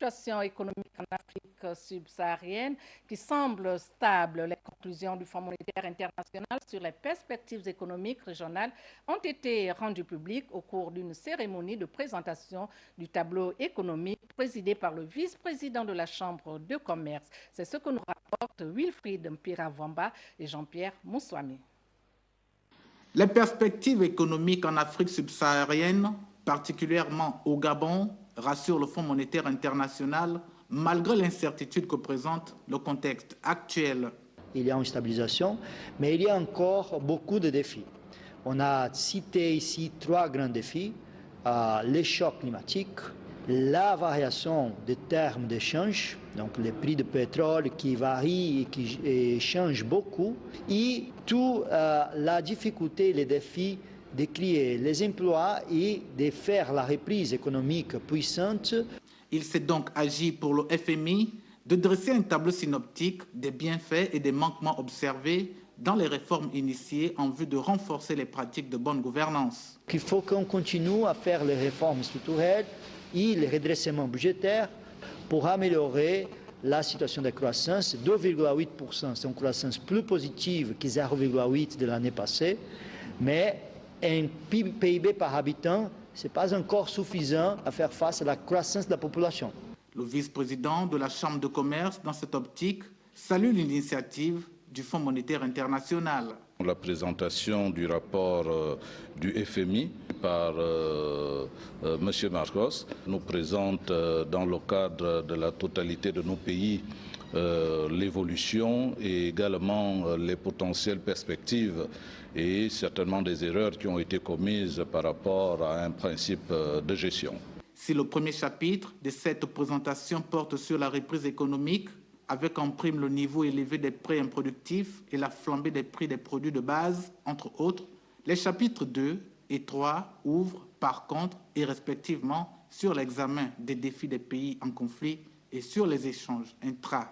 situation économique en Afrique subsaharienne qui semble stable. Les conclusions du Fonds monétaire international sur les perspectives économiques régionales ont été rendues publiques au cours d'une cérémonie de présentation du tableau économique présidée par le vice-président de la Chambre de commerce. C'est ce que nous rapportent Wilfried Mpiravamba et Jean-Pierre Moussouami. Les perspectives économiques en Afrique subsaharienne, particulièrement au Gabon, rassure le Fonds monétaire international, malgré l'incertitude que présente le contexte actuel. Il y a une stabilisation, mais il y a encore beaucoup de défis. On a cité ici 3 grands défis, les chocs climatiques, la variation des termes d'échange, donc les prix du pétrole qui varient et qui changent beaucoup, et toute la difficulté, les défis de créer les emplois et de faire la reprise économique puissante. Il s'est donc agi pour le FMI de dresser un tableau synoptique des bienfaits et des manquements observés dans les réformes initiées en vue de renforcer les pratiques de bonne gouvernance. Il faut qu'on continue à faire les réformes structurelles et les redressements budgétaires pour améliorer la situation de croissance. 2,8%, c'est une croissance plus positive que 0,8% de l'année passée, mais un PIB par habitant, ce n'est pas encore suffisant à faire face à la croissance de la population. Le vice-président de la Chambre de commerce, dans cette optique, salue l'initiative du Fonds monétaire international. La présentation du rapport du FMI par M. Marcos nous présente dans le cadre de la totalité de nos pays l'évolution et également les potentielles perspectives et certainement des erreurs qui ont été commises par rapport à un principe de gestion. Si le premier chapitre de cette présentation porte sur la reprise économique, avec en prime le niveau élevé des prêts improductifs et la flambée des prix des produits de base, entre autres, les chapitres 2 et 3 ouvrent par contre et respectivement sur l'examen des défis des pays en conflit et sur les échanges intra-